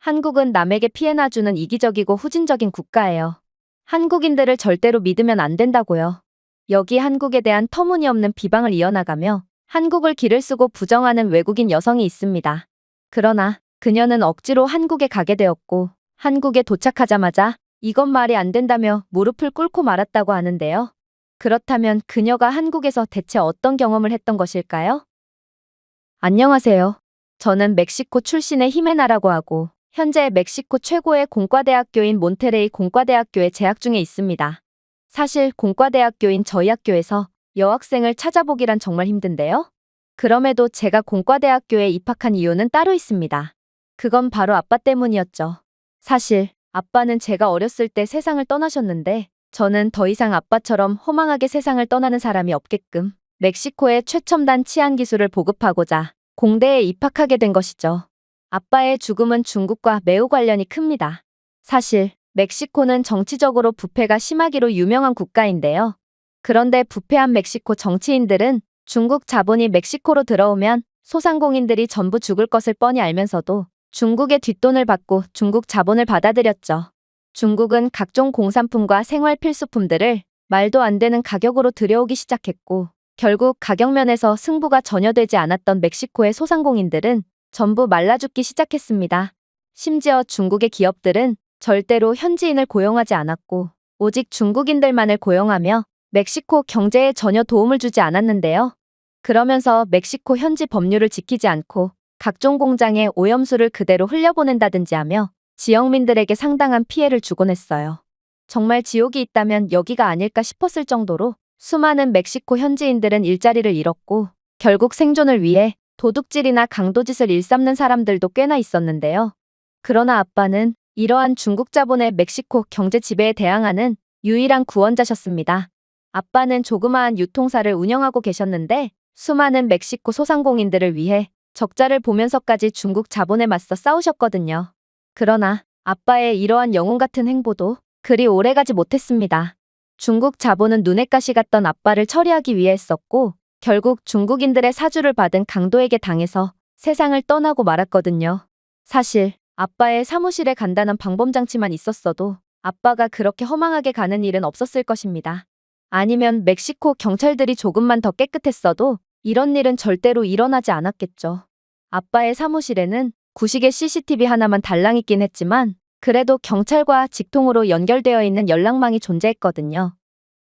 한국은 남에게 피해나 주는 이기적이고 후진적인 국가예요. 한국인들을 절대로 믿으면 안 된다고요. 여기 한국에 대한 터무니없는 비방을 이어나가며 한국을 기를 쓰고 부정하는 외국인 여성이 있습니다. 그러나 그녀는 억지로 한국에 가게 되었고 한국에 도착하자마자 이건 말이 안 된다며 무릎을 꿇고 말았다고 하는데요. 그렇다면 그녀가 한국에서 대체 어떤 경험을 했던 것일까요? 안녕하세요. 저는 멕시코 출신의 히메나라고 하고 현재 멕시코 최고의 공과대학교인 몬테레이 공과대학교에 재학 중에 있습니다. 사실 공과대학교인 저희 학교에서 여학생을 찾아보기란 정말 힘든데요. 그럼에도 제가 공과대학교에 입학한 이유는 따로 있습니다. 그건 바로 아빠 때문이었죠. 사실 아빠는 제가 어렸을 때 세상을 떠나셨는데 저는 더 이상 아빠처럼 허망하게 세상을 떠나는 사람이 없게끔 멕시코의 최첨단 치안 기술을 보급하고자 공대에 입학하게 된 것이죠. 아빠의 죽음은 중국과 매우 관련이 큽니다. 사실 멕시코는 정치적으로 부패가 심하기로 유명한 국가인데요. 그런데 부패한 멕시코 정치인들은 중국 자본이 멕시코로 들어오면 소상공인들이 전부 죽을 것을 뻔히 알면서도 중국의 뒷돈을 받고 중국 자본을 받아들였죠. 중국은 각종 공산품과 생활 필수품들을 말도 안 되는 가격으로 들여오기 시작했고 결국 가격면에서 승부가 전혀 되지 않았던 멕시코의 소상공인들은 전부 말라 죽기 시작했습니다. 심지어 중국의 기업들은 절대로 현지인을 고용하지 않았고 오직 중국인들만을 고용하며 멕시코 경제에 전혀 도움을 주지 않았는데요. 그러면서 멕시코 현지 법률을 지키지 않고 각종 공장에 오염수를 그대로 흘려보낸다든지 하며 지역민들에게 상당한 피해를 주곤 했어요. 정말 지옥이 있다면 여기가 아닐까 싶었을 정도로 수많은 멕시코 현지인들은 일자리를 잃었고 결국 생존을 위해 도둑질이나 강도짓을 일삼는 사람들도 꽤나 있었는데요. 그러나 아빠는 이러한 중국 자본의 멕시코 경제 지배에 대항하는 유일한 구원자셨습니다. 아빠는 조그마한 유통사를 운영하고 계셨는데 수많은 멕시코 소상공인들을 위해 적자를 보면서까지 중국 자본에 맞서 싸우셨거든요. 그러나 아빠의 이러한 영웅 같은 행보도 그리 오래가지 못했습니다. 중국 자본은 눈엣 가시 같던 아빠를 처리하기 위해 했었고 결국 중국인들의 사주를 받은 강도에게 당해서 세상을 떠나고 말았거든요. 사실 아빠의 사무실에 간단한 방범장치만 있었어도 아빠가 그렇게 허망하게 가는 일은 없었을 것입니다. 아니면 멕시코 경찰들이 조금만 더 깨끗했어도 이런 일은 절대로 일어나지 않았겠죠. 아빠의 사무실에는 구식의 CCTV 하나만 달랑있긴 했지만 그래도 경찰과 직통으로 연결되어 있는 연락망이 존재했거든요.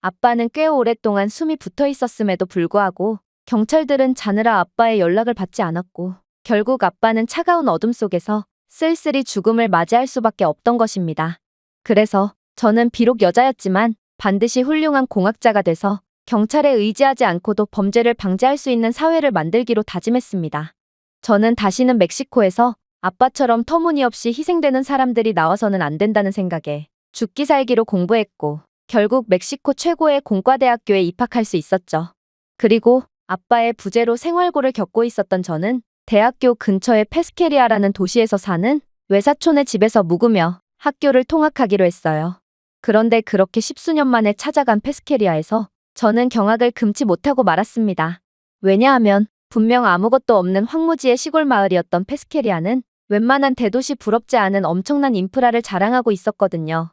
아빠는 꽤 오랫동안 숨이 붙어 있었음에도 불구하고 경찰들은 자느라 아빠의 연락을 받지 않았고 결국 아빠는 차가운 어둠 속에서 쓸쓸히 죽음을 맞이할 수밖에 없던 것입니다. 그래서 저는 비록 여자였지만 반드시 훌륭한 공학자가 돼서 경찰에 의지하지 않고도 범죄를 방지할 수 있는 사회를 만들기로 다짐했습니다. 저는 다시는 멕시코에서 아빠처럼 터무니없이 희생되는 사람들이 나와서는 안 된다는 생각에 죽기 살기로 공부했고 결국 멕시코 최고의 공과대학교에 입학할 수 있었죠. 그리고 아빠의 부재로 생활고를 겪고 있었던 저는 대학교 근처의 페스케리아라는 도시에서 사는 외사촌의 집에서 묵으며 학교를 통학하기로 했어요. 그런데 그렇게 십수년 만에 찾아간 페스케리아에서 저는 경악을 금치 못하고 말았습니다. 왜냐하면 분명 아무것도 없는 황무지의 시골 마을이었던 페스케리아는 웬만한 대도시 부럽지 않은 엄청난 인프라를 자랑하고 있었거든요.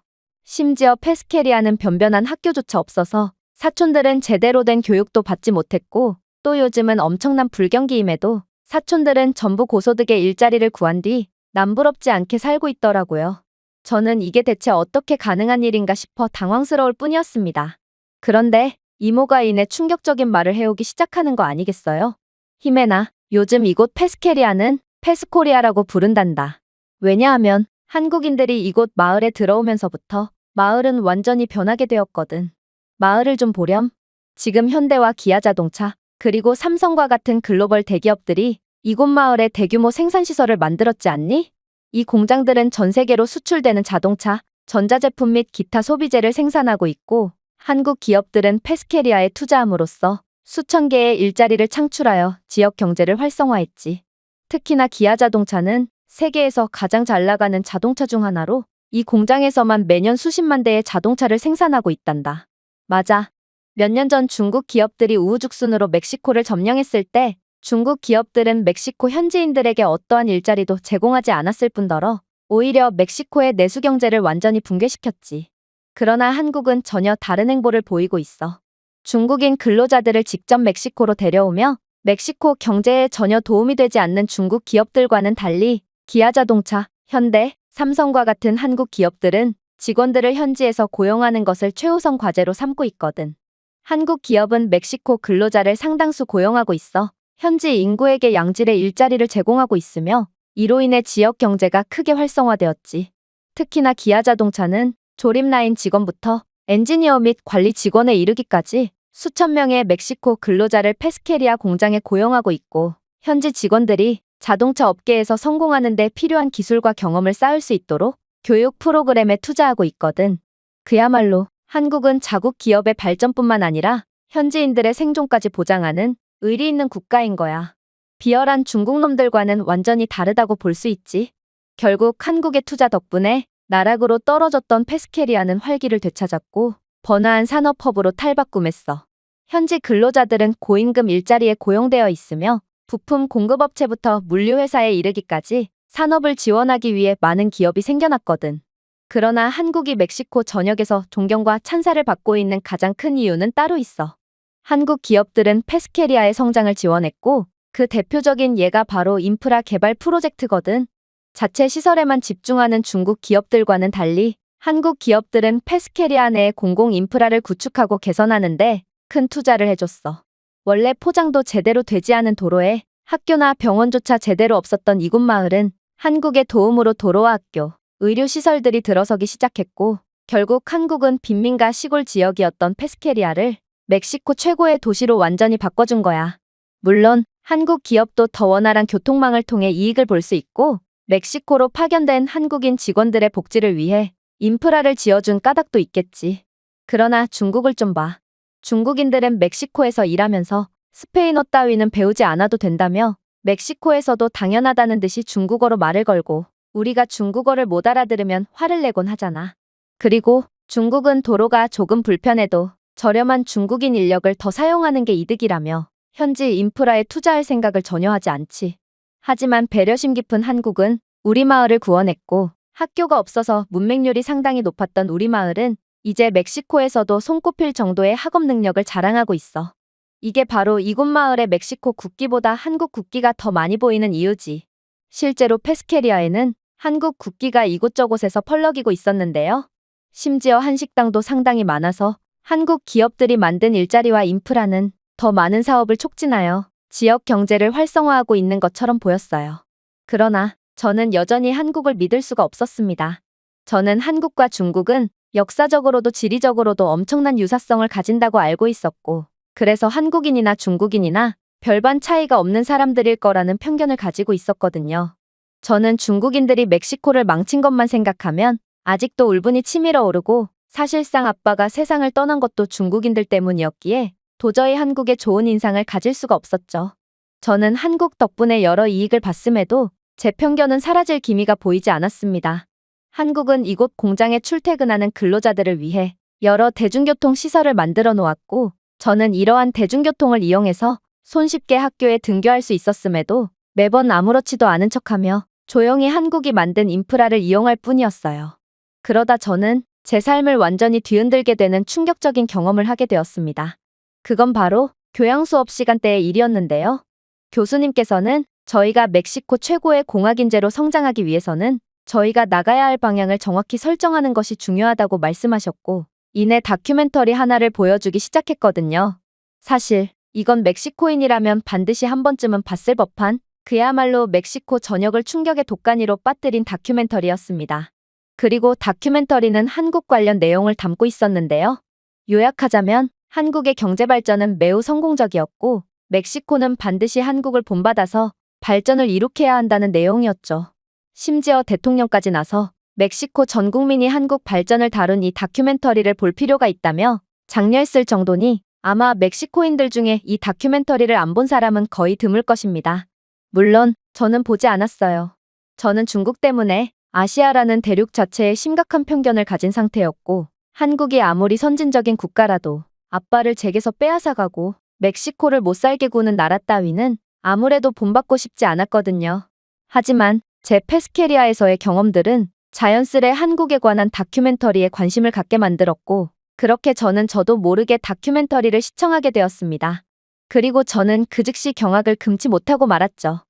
심지어 페스케리아는 변변한 학교조차 없어서 사촌들은 제대로 된 교육도 받지 못했고 또 요즘은 엄청난 불경기임에도 사촌들은 전부 고소득의 일자리를 구한 뒤 남부럽지 않게 살고 있더라고요. 저는 이게 대체 어떻게 가능한 일인가 싶어 당황스러울 뿐이었습니다. 그런데 이모가 이내 충격적인 말을 해오기 시작하는 거 아니겠어요? 히메나, 요즘 이곳 페스케리아는 페스코리아라고 부른단다. 왜냐하면 한국인들이 이곳 마을에 들어오면서부터 마을은 완전히 변하게 되었거든. 마을을 좀 보렴. 지금 현대와 기아자동차, 그리고 삼성과 같은 글로벌 대기업들이 이곳 마을에 대규모 생산시설을 만들었지 않니? 이 공장들은 전 세계로 수출되는 자동차, 전자제품 및 기타 소비재를 생산하고 있고 한국 기업들은 페스케리아에 투자함으로써 수천 개의 일자리를 창출하여 지역 경제를 활성화했지. 특히나 기아자동차는 세계에서 가장 잘 나가는 자동차 중 하나로 이 공장에서만 매년 수십만 대의 자동차를 생산하고 있단다. 맞아. 몇 년 전 중국 기업들이 우후죽순으로 멕시코를 점령했을 때 중국 기업들은 멕시코 현지인들에게 어떠한 일자리도 제공하지 않았을 뿐더러 오히려 멕시코의 내수 경제를 완전히 붕괴시켰지. 그러나 한국은 전혀 다른 행보를 보이고 있어. 중국인 근로자들을 직접 멕시코로 데려오며 멕시코 경제에 전혀 도움이 되지 않는 중국 기업들과는 달리 기아자동차, 현대, 삼성과 같은 한국 기업들은 직원들을 현지에서 고용하는 것을 최우선 과제로 삼고 있거든. 한국 기업은 멕시코 근로자를 상당수 고용하고 있어 현지 인구에게 양질의 일자리를 제공하고 있으며 이로 인해 지역 경제가 크게 활성화되었지. 특히나 기아자동차는 조립라인 직원부터 엔지니어 및 관리 직원에 이르기까지 수천 명의 멕시코 근로자를 페스케리아 공장에 고용하고 있고 현지 직원들이 자동차 업계에서 성공하는 데 필요한 기술과 경험을 쌓을 수 있도록 교육 프로그램에 투자하고 있거든. 그야말로 한국은 자국 기업의 발전뿐만 아니라 현지인들의 생존까지 보장하는 의리 있는 국가인 거야. 비열한 중국 놈들과는 완전히 다르다고 볼 수 있지. 결국 한국의 투자 덕분에 나락으로 떨어졌던 페스케리아는 활기를 되찾았고 번화한 산업허브로 탈바꿈했어. 현지 근로자들은 고임금 일자리에 고용되어 있으며 부품 공급업체부터 물류회사에 이르기까지 산업을 지원하기 위해 많은 기업이 생겨났거든. 그러나 한국이 멕시코 전역에서 존경과 찬사를 받고 있는 가장 큰 이유는 따로 있어. 한국 기업들은 페스케리아의 성장을 지원했고 그 대표적인 예가 바로 인프라 개발 프로젝트거든. 자체 시설에만 집중하는 중국 기업들과는 달리 한국 기업들은 페스케리아 내에 공공 인프라를 구축하고 개선하는데 큰 투자를 해줬어. 원래 포장도 제대로 되지 않은 도로에 학교나 병원조차 제대로 없었던 이곳 마을은 한국의 도움으로 도로와 학교, 의료시설들이 들어서기 시작했고 결국 한국은 빈민가 시골 지역이었던 페스케리아를 멕시코 최고의 도시로 완전히 바꿔준 거야. 물론 한국 기업도 더 원활한 교통망을 통해 이익을 볼 수 있고 멕시코로 파견된 한국인 직원들의 복지를 위해 인프라를 지어준 까닭도 있겠지. 그러나 중국을 좀 봐. 중국인들은 멕시코에서 일하면서 스페인어 따위는 배우지 않아도 된다며 멕시코에서도 당연하다는 듯이 중국어로 말을 걸고 우리가 중국어를 못 알아들으면 화를 내곤 하잖아. 그리고 중국은 도로가 조금 불편해도 저렴한 중국인 인력을 더 사용하는 게 이득이라며 현지 인프라에 투자할 생각을 전혀 하지 않지. 하지만 배려심 깊은 한국은 우리 마을을 구원했고 학교가 없어서 문맹률이 상당히 높았던 우리 마을은 이제 멕시코에서도 손꼽힐 정도의 학업 능력을 자랑하고 있어. 이게 바로 이곳 마을의 멕시코 국기보다 한국 국기가 더 많이 보이는 이유지. 실제로 페스케리아에는 한국 국기가 이곳저곳에서 펄럭이고 있었는데요. 심지어 한식당도 상당히 많아서 한국 기업들이 만든 일자리와 인프라는 더 많은 사업을 촉진하여 지역 경제를 활성화하고 있는 것처럼 보였어요. 그러나 저는 여전히 한국을 믿을 수가 없었습니다. 저는 한국과 중국은 역사적으로도 지리적으로도 엄청난 유사성을 가진다고 알고 있었고 그래서 한국인이나 중국인이나 별반 차이가 없는 사람들일 거라는 편견을 가지고 있었거든요. 저는 중국인들이 멕시코를 망친 것만 생각하면 아직도 울분이 치밀어 오르고 사실상 아빠가 세상을 떠난 것도 중국인들 때문이었기에 도저히 한국에 좋은 인상을 가질 수가 없었죠. 저는 한국 덕분에 여러 이익을 봤음에도 제 편견은 사라질 기미가 보이지 않았습니다. 한국은 이곳 공장에 출퇴근하는 근로자들을 위해 여러 대중교통 시설을 만들어 놓았고 저는 이러한 대중교통을 이용해서 손쉽게 학교에 등교할 수 있었음에도 매번 아무렇지도 않은 척하며 조용히 한국이 만든 인프라를 이용할 뿐이었어요. 그러다 저는 제 삶을 완전히 뒤흔들게 되는 충격적인 경험을 하게 되었습니다. 그건 바로 교양 수업 시간대의 일이었는데요. 교수님께서는 저희가 멕시코 최고의 공학인재로 성장하기 위해서는 저희가 나가야 할 방향을 정확히 설정하는 것이 중요하다고 말씀하셨고 이내 다큐멘터리 하나를 보여주기 시작했거든요. 사실 이건 멕시코인이라면 반드시 한 번쯤은 봤을 법한 그야말로 멕시코 전역을 충격의 독간이로 빠뜨린 다큐멘터리였습니다. 그리고 다큐멘터리는 한국 관련 내용을 담고 있었는데요. 요약하자면 한국의 경제 발전은 매우 성공적이었고 멕시코는 반드시 한국을 본받아서 발전을 이룩해야 한다는 내용이었죠. 심지어 대통령까지 나서 멕시코 전 국민이 한국 발전을 다룬 이 다큐멘터리를 볼 필요가 있다며 장려했을 정도니 아마 멕시코인들 중에 이 다큐멘터리를 안 본 사람은 거의 드물 것입니다. 물론 저는 보지 않았어요. 저는 중국 때문에 아시아라는 대륙 자체에 심각한 편견을 가진 상태였고 한국이 아무리 선진적인 국가라도 아빠를 제게서 빼앗아가고 멕시코를 못 살게 구는 나라 따위는 아무래도 본받고 싶지 않았거든요. 하지만 제 페스케리아에서의 경험들은 자연스레 한국에 관한 다큐멘터리에 관심을 갖게 만들었고, 그렇게 저도 모르게 다큐멘터리를 시청하게 되었습니다. 그리고 저는 그 즉시 경악을 금치 못하고 말았죠.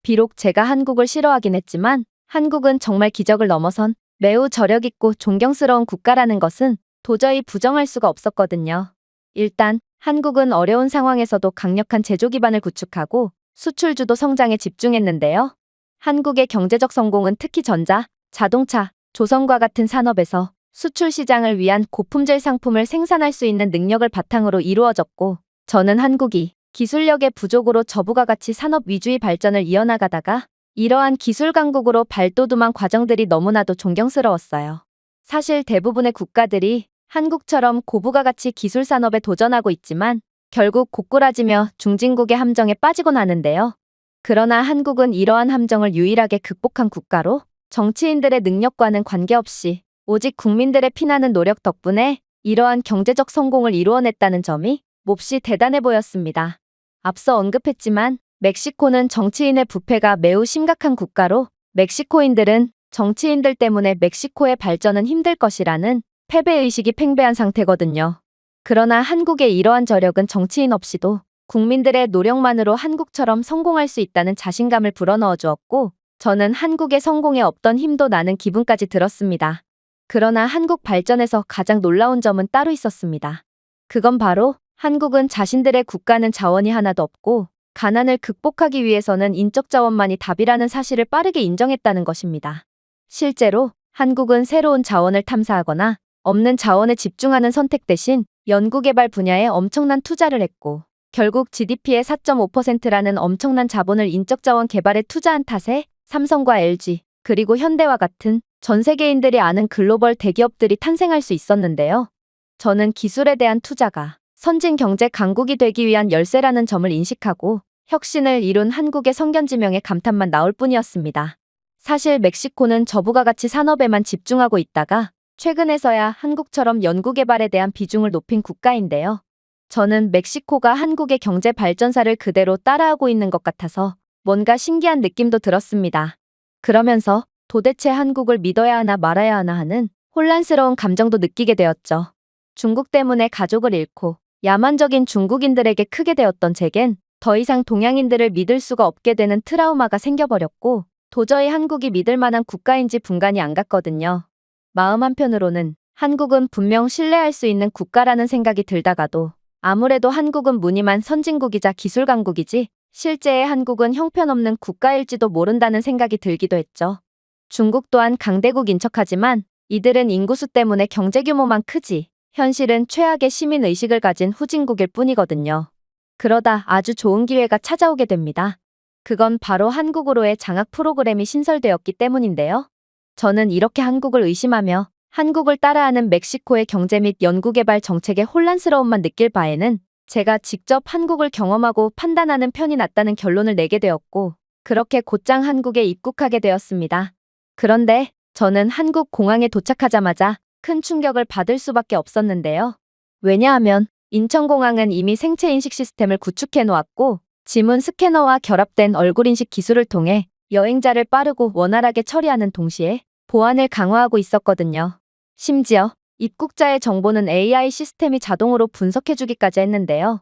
비록 제가 한국을 싫어하긴 했지만 한국은 정말 기적을 넘어선 매우 저력있고 존경스러운 국가라는 것은 도저히 부정할 수가 없었거든요. 일단 한국은 어려운 상황에서도 강력한 제조 기반을 구축하고 수출 주도 성장에 집중했는데요. 한국의 경제적 성공은 특히 전자, 자동차, 조선과 같은 산업에서 수출 시장을 위한 고품질 상품을 생산할 수 있는 능력을 바탕으로 이루어졌고, 저는 한국이 기술력의 부족으로 저부가 가치 산업 위주의 발전을 이어나가다가 이러한 기술 강국으로 발돋움한 과정들이 너무나도 존경스러웠어요. 사실 대부분의 국가들이 한국처럼 고부가가치 기술 산업에 도전하고 있지만 결국 고꾸라지며 중진국의 함정에 빠지곤 하는데요. 그러나 한국은 이러한 함정을 유일하게 극복한 국가로 정치인들의 능력과는 관계없이 오직 국민들의 피나는 노력 덕분에 이러한 경제적 성공을 이루어냈다는 점이 몹시 대단해 보였습니다. 앞서 언급했지만 멕시코는 정치인의 부패가 매우 심각한 국가로 멕시코인들은 정치인들 때문에 멕시코의 발전은 힘들 것이라는 패배의식이 팽배한 상태거든요. 그러나 한국의 이러한 저력은 정치인 없이도 국민들의 노력만으로 한국처럼 성공할 수 있다는 자신감을 불어넣어 주었고, 저는 한국의 성공에 없던 힘도 나는 기분까지 들었습니다. 그러나 한국 발전에서 가장 놀라운 점은 따로 있었습니다. 그건 바로 한국은 자신들의 국가는 자원이 하나도 없고 가난을 극복하기 위해서는 인적 자원만이 답이라는 사실을 빠르게 인정했다는 것입니다. 실제로 한국은 새로운 자원을 탐사하거나 없는 자원에 집중하는 선택 대신 연구개발 분야에 엄청난 투자를 했고, 결국 GDP의 4.5%라는 엄청난 자본을 인적 자원 개발에 투자한 탓에 삼성과 LG, 그리고 현대와 같은 전 세계인들이 아는 글로벌 대기업들이 탄생할 수 있었는데요. 저는 기술에 대한 투자가 선진 경제 강국이 되기 위한 열쇠라는 점을 인식하고 혁신을 이룬 한국의 성견지명에 감탄만 나올 뿐이었습니다. 사실 멕시코는 저부가가치 산업에만 집중하고 있다가 최근에서야 한국처럼 연구개발에 대한 비중을 높인 국가인데요. 저는 멕시코가 한국의 경제 발전사를 그대로 따라하고 있는 것 같아서 뭔가 신기한 느낌도 들었습니다. 그러면서 도대체 한국을 믿어야 하나 말아야 하나 하는 혼란스러운 감정도 느끼게 되었죠. 중국 때문에 가족을 잃고 야만적인 중국인들에게 크게 되었던 제겐 더 이상 동양인들을 믿을 수가 없게 되는 트라우마가 생겨버렸고, 도저히 한국이 믿을 만한 국가인지 분간이 안 갔거든요. 마음 한편으로는 한국은 분명 신뢰할 수 있는 국가라는 생각이 들다가도 아무래도 한국은 무늬만 선진국이자 기술 강국이지 실제의 한국은 형편없는 국가일지도 모른다는 생각이 들기도 했죠. 중국 또한 강대국인 척하지만 이들은 인구수 때문에 경제 규모만 크지 현실은 최악의 시민의식을 가진 후진국일 뿐이거든요. 그러다 아주 좋은 기회가 찾아오게 됩니다. 그건 바로 한국으로의 장학 프로그램이 신설되었기 때문인데요. 저는 이렇게 한국을 의심하며 한국을 따라하는 멕시코의 경제 및 연구개발 정책의 혼란스러움만 느낄 바에는 제가 직접 한국을 경험하고 판단하는 편이 낫다는 결론을 내게 되었고, 그렇게 곧장 한국에 입국하게 되었습니다. 그런데 저는 한국 공항에 도착하자마자 큰 충격을 받을 수밖에 없었는데요. 왜냐하면 인천공항은 이미 생체인식 시스템을 구축해 놓았고 지문 스캐너와 결합된 얼굴인식 기술을 통해 여행자를 빠르고 원활하게 처리하는 동시에 보안을 강화하고 있었거든요. 심지어 입국자의 정보는 AI 시스템이 자동으로 분석해주기까지 했는데요.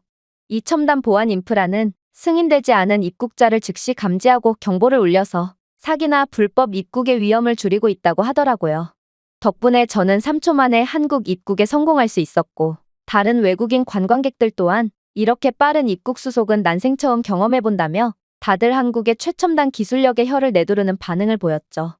이 첨단 보안 인프라는 승인되지 않은 입국자를 즉시 감지하고 경보를 울려서 사기나 불법 입국의 위험을 줄이고 있다고 하더라고요. 덕분에 저는 3초 만에 한국 입국에 성공할 수 있었고, 다른 외국인 관광객들 또한 이렇게 빠른 입국 수속은 난생 처음 경험해본다며 다들 한국의 최첨단 기술력에 혀를 내두르는 반응을 보였죠.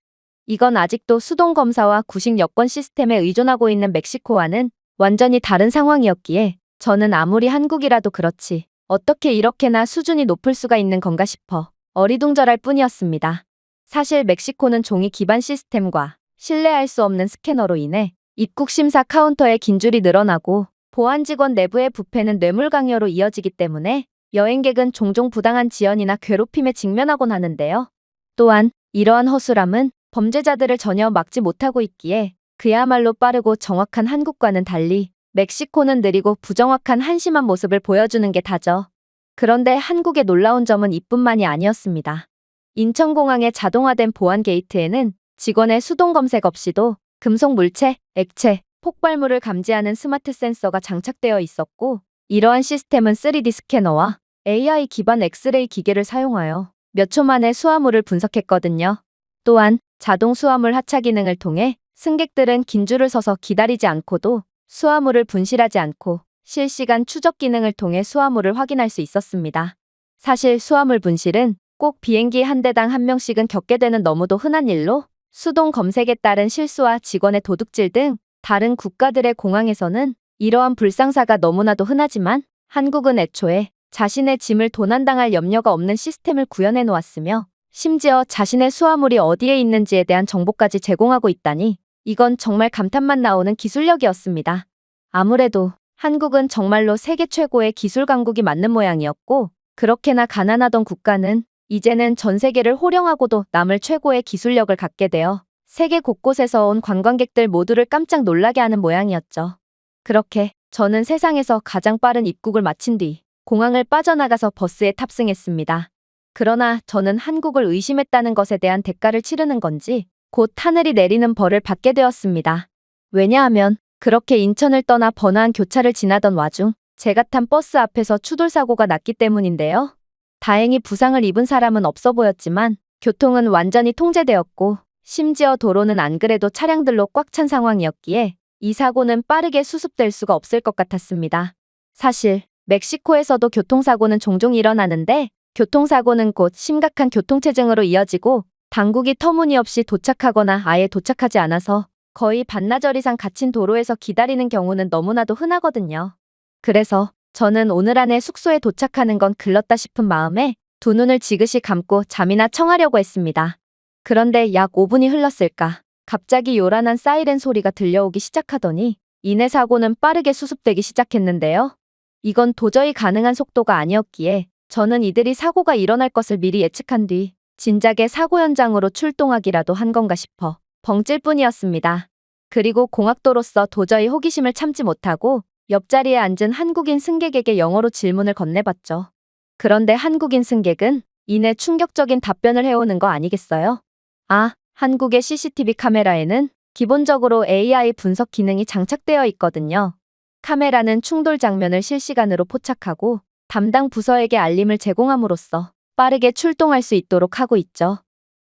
이건 아직도 수동 검사와 구식 여권 시스템에 의존하고 있는 멕시코와는 완전히 다른 상황이었기에 저는 아무리 한국이라도 그렇지 어떻게 이렇게나 수준이 높을 수가 있는 건가 싶어 어리둥절할 뿐이었습니다. 사실 멕시코는 종이 기반 시스템과 신뢰할 수 없는 스캐너로 인해 입국 심사 카운터에 긴 줄이 늘어나고 보안 직원 내부의 부패는 뇌물 강요로 이어지기 때문에 여행객은 종종 부당한 지연이나 괴롭힘에 직면하곤 하는데요. 또한 이러한 허술함은 범죄자들을 전혀 막지 못하고 있기에 그야말로 빠르고 정확한 한국과는 달리 멕시코는 느리고 부정확한 한심한 모습을 보여주는 게 다죠. 그런데 한국의 놀라운 점은 이뿐만이 아니었습니다. 인천공항의 자동화된 보안 게이트에는 직원의 수동 검색 없이도 금속 물체, 액체, 폭발물을 감지하는 스마트 센서가 장착되어 있었고, 이러한 시스템은 3D 스캐너와 AI 기반 엑스레이 기계를 사용하여 몇 초 만에 수화물을 분석했거든요. 또한 자동 수화물 하차 기능을 통해 승객들은 긴 줄을 서서 기다리지 않고도 수화물을 분실하지 않고 실시간 추적 기능을 통해 수화물을 확인할 수 있었습니다. 사실 수화물 분실은 꼭 비행기 한 대당 한 명씩은 겪게 되는 너무도 흔한 일로 수동 검색에 따른 실수와 직원의 도둑질 등 다른 국가들의 공항에서는 이러한 불상사가 너무나도 흔하지만 한국은 애초에 자신의 짐을 도난당할 염려가 없는 시스템을 구현해 놓았으며 심지어 자신의 수화물이 어디에 있는지에 대한 정보까지 제공하고 있다니 이건 정말 감탄만 나오는 기술력이었습니다. 아무래도 한국은 정말로 세계 최고의 기술 강국이 맞는 모양이었고 그렇게나 가난하던 국가는 이제는 전 세계를 호령하고도 남을 최고의 기술력을 갖게 되어 세계 곳곳에서 온 관광객들 모두를 깜짝 놀라게 하는 모양이었죠. 그렇게 저는 세상에서 가장 빠른 입국을 마친 뒤 공항을 빠져나가서 버스에 탑승했습니다. 그러나 저는 한국을 의심했다는 것에 대한 대가를 치르는 건지 곧 하늘이 내리는 벌을 받게 되었습니다. 왜냐하면 그렇게 인천을 떠나 번화한 교차를 지나던 와중 제가 탄 버스 앞에서 추돌 사고가 났기 때문인데요. 다행히 부상을 입은 사람은 없어 보였지만 교통은 완전히 통제되었고 심지어 도로는 안 그래도 차량들로 꽉 찬 상황이었기에 이 사고는 빠르게 수습될 수가 없을 것 같았습니다. 사실 멕시코에서도 교통사고는 종종 일어나는데 교통사고는 곧 심각한 교통체증으로 이어지고 당국이 터무니없이 도착하거나 아예 도착하지 않아서 거의 반나절 이상 갇힌 도로에서 기다리는 경우는 너무나도 흔하거든요. 그래서 저는 오늘 안에 숙소에 도착하는 건 글렀다 싶은 마음에 두 눈을 지그시 감고 잠이나 청하려고 했습니다. 그런데 약 5분이 흘렀을까 갑자기 요란한 사이렌 소리가 들려오기 시작하더니 이내 사고는 빠르게 수습되기 시작했는데요. 이건 도저히 가능한 속도가 아니었기에 저는 이들이 사고가 일어날 것을 미리 예측한 뒤 진작에 사고 현장으로 출동하기라도 한 건가 싶어 벙찔 뿐이었습니다. 그리고 공학도로서 도저히 호기심을 참지 못하고 옆자리에 앉은 한국인 승객에게 영어로 질문을 건네봤죠. 그런데 한국인 승객은 이내 충격적인 답변을 해오는 거 아니겠어요? 아, 한국의 CCTV 카메라에는 기본적으로 AI 분석 기능이 장착되어 있거든요. 카메라는 충돌 장면을 실시간으로 포착하고 담당 부서에게 알림을 제공함으로써 빠르게 출동할 수 있도록 하고 있죠.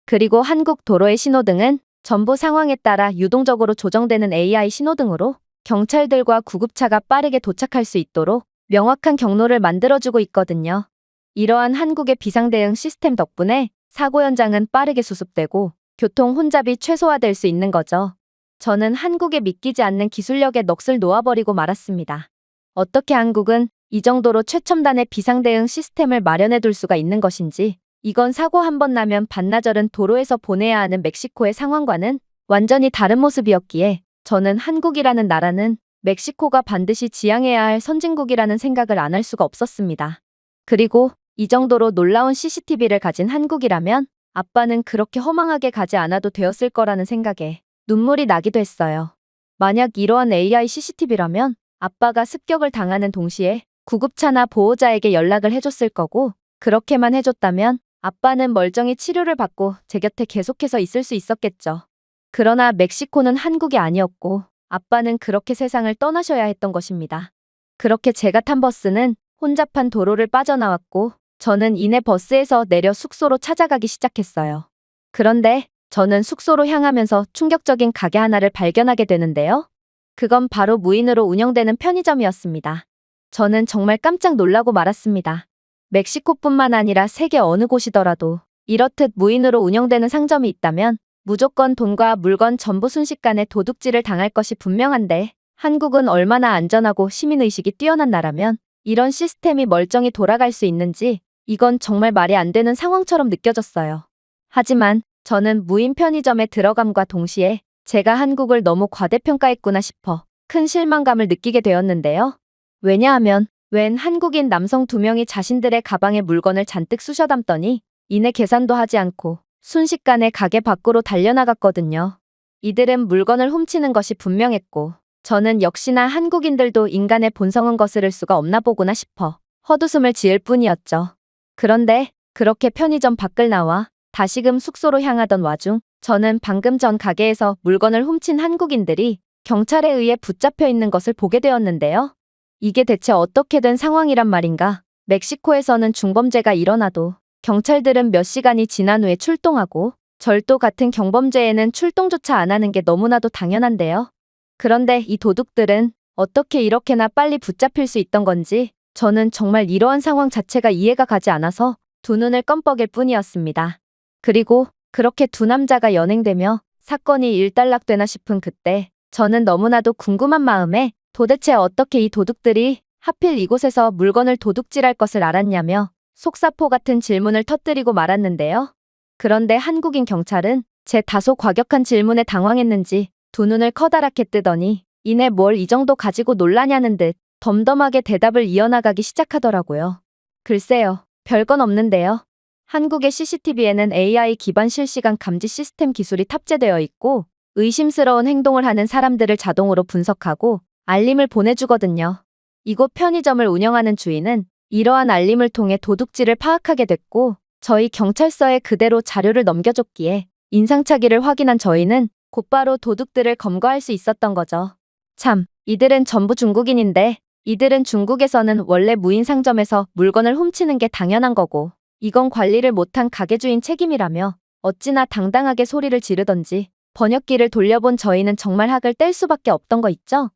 그리고 한국 도로의 신호등은 전부 상황에 따라 유동적으로 조정되는 AI 신호등으로 경찰들과 구급차가 빠르게 도착할 수 있도록 명확한 경로를 만들어주고 있거든요. 이러한 한국의 비상대응 시스템 덕분에 사고 현장은 빠르게 수습되고 교통 혼잡이 최소화될 수 있는 거죠. 저는 한국에 믿기지 않는 기술력의 넋을 놓아버리고 말았습니다. 어떻게 한국은 이 정도로 최첨단의 비상대응 시스템을 마련해둘 수가 있는 것인지, 이건 사고 한 번 나면 반나절은 도로에서 보내야 하는 멕시코의 상황과는 완전히 다른 모습이었기에 저는 한국이라는 나라는 멕시코가 반드시 지향해야 할 선진국이라는 생각을 안 할 수가 없었습니다. 그리고 이 정도로 놀라운 CCTV를 가진 한국이라면 아빠는 그렇게 허망하게 가지 않아도 되었을 거라는 생각에 눈물이 나기도 했어요. 만약 이러한 AI CCTV라면 아빠가 습격을 당하는 동시에 구급차나 보호자에게 연락을 해줬을 거고, 그렇게만 해줬다면 아빠는 멀쩡히 치료를 받고 제 곁에 계속해서 있을 수 있었겠죠. 그러나 멕시코는 한국이 아니었고 아빠는 그렇게 세상을 떠나셔야 했던 것입니다. 그렇게 제가 탄 버스는 혼잡한 도로를 빠져나왔고 저는 이내 버스에서 내려 숙소로 찾아가기 시작했어요. 그런데 저는 숙소로 향하면서 충격적인 가게 하나를 발견하게 되는데요. 그건 바로 무인으로 운영되는 편의점이었습니다. 저는 정말 깜짝 놀라고 말았습니다. 멕시코뿐만 아니라 세계 어느 곳이더라도 이렇듯 무인으로 운영되는 상점이 있다면 무조건 돈과 물건 전부 순식간에 도둑질을 당할 것이 분명한데, 한국은 얼마나 안전하고 시민의식이 뛰어난 나라면 이런 시스템이 멀쩡히 돌아갈 수 있는지 이건 정말 말이 안 되는 상황처럼 느껴졌어요. 하지만 저는 무인 편의점에 들어감과 동시에 제가 한국을 너무 과대평가했구나 싶어 큰 실망감을 느끼게 되었는데요. 왜냐하면 웬 한국인 남성 2명이 자신들의 가방에 물건을 잔뜩 쑤셔 담더니 이내 계산도 하지 않고 순식간에 가게 밖으로 달려나갔거든요. 이들은 물건을 훔치는 것이 분명했고 저는 역시나 한국인들도 인간의 본성은 거스를 수가 없나 보구나 싶어 헛웃음을 지을 뿐이었죠. 그런데 그렇게 편의점 밖을 나와 다시금 숙소로 향하던 와중 저는 방금 전 가게에서 물건을 훔친 한국인들이 경찰에 의해 붙잡혀 있는 것을 보게 되었는데요. 이게 대체 어떻게 된 상황이란 말인가? 멕시코에서는 중범죄가 일어나도 경찰들은 몇 시간이 지난 후에 출동하고 절도 같은 경범죄에는 출동조차 안 하는 게 너무나도 당연한데요. 그런데 이 도둑들은 어떻게 이렇게나 빨리 붙잡힐 수 있던 건지 저는 정말 이러한 상황 자체가 이해가 가지 않아서 두 눈을 껌뻑일 뿐이었습니다. 그리고 그렇게 두 남자가 연행되며 사건이 일단락되나 싶은 그때 저는 너무나도 궁금한 마음에 도대체 어떻게 이 도둑들이 하필 이곳에서 물건을 도둑질할 것을 알았냐며 속사포 같은 질문을 터뜨리고 말았는데요. 그런데 한국인 경찰은 제 다소 과격한 질문에 당황했는지 두 눈을 커다랗게 뜨더니 이내 뭘 이 정도 가지고 놀라냐는 듯 덤덤하게 대답을 이어나가기 시작하더라고요. 글쎄요, 별건 없는데요. 한국의 CCTV에는 AI 기반 실시간 감지 시스템 기술이 탑재되어 있고 의심스러운 행동을 하는 사람들을 자동으로 분석하고 알림을 보내주거든요. 이곳 편의점을 운영하는 주인은 이러한 알림을 통해 도둑질을 파악하게 됐고 저희 경찰서에 그대로 자료를 넘겨줬기에 인상착의를 확인한 저희는 곧바로 도둑들을 검거할 수 있었던 거죠. 참, 이들은 전부 중국인인데 이들은 중국에서는 원래 무인 상점에서 물건을 훔치는 게 당연한 거고 이건 관리를 못한 가게 주인 책임이라며 어찌나 당당하게 소리를 지르던지 번역기를 돌려본 저희는 정말 학을 뗄 수밖에 없던 거 있죠?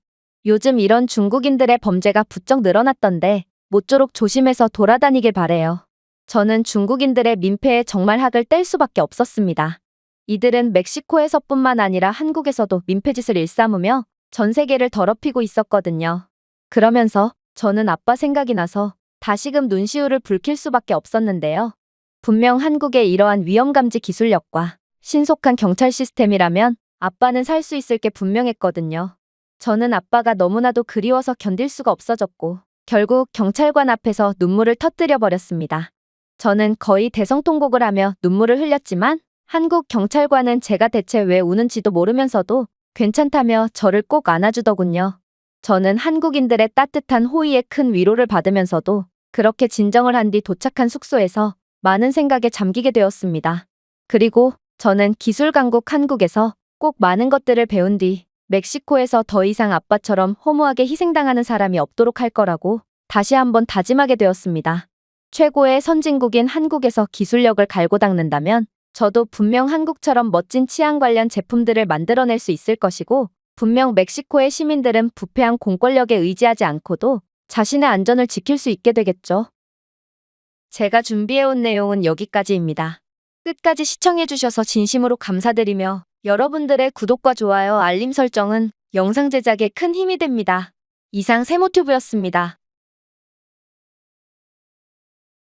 요즘 이런 중국인들의 범죄가 부쩍 늘어났던데 모쪼록 조심해서 돌아다니길 바래요. 저는 중국인들의 민폐에 정말 학을 뗄 수밖에 없었습니다. 이들은 멕시코에서뿐만 아니라 한국에서도 민폐짓을 일삼으며 전 세계를 더럽히고 있었거든요. 그러면서 저는 아빠 생각이 나서 다시금 눈시울을 붉힐 수밖에 없었는데요. 분명 한국의 이러한 위험감지 기술력과 신속한 경찰 시스템이라면 아빠는 살 수 있을 게 분명했거든요. 저는 아빠가 너무나도 그리워서 견딜 수가 없어졌고 결국 경찰관 앞에서 눈물을 터뜨려 버렸습니다. 저는 거의 대성통곡을 하며 눈물을 흘렸지만 한국 경찰관은 제가 대체 왜 우는지도 모르면서도 괜찮다며 저를 꼭 안아주더군요. 저는 한국인들의 따뜻한 호의에 큰 위로를 받으면서도 그렇게 진정을 한 뒤 도착한 숙소에서 많은 생각에 잠기게 되었습니다. 그리고 저는 기술 강국 한국에서 꼭 많은 것들을 배운 뒤 멕시코에서 더 이상 아빠처럼 허무하게 희생당하는 사람이 없도록 할 거라고 다시 한번 다짐하게 되었습니다. 최고의 선진국인 한국에서 기술력을 갈고 닦는다면 저도 분명 한국처럼 멋진 치안 관련 제품들을 만들어낼 수 있을 것이고 분명 멕시코의 시민들은 부패한 공권력에 의지하지 않고도 자신의 안전을 지킬 수 있게 되겠죠. 제가 준비해온 내용은 여기까지입니다. 끝까지 시청해주셔서 진심으로 감사드리며 여러분들의 구독과 좋아요, 알림 설정은 영상 제작에 큰 힘이 됩니다. 이상 세모튜브였습니다.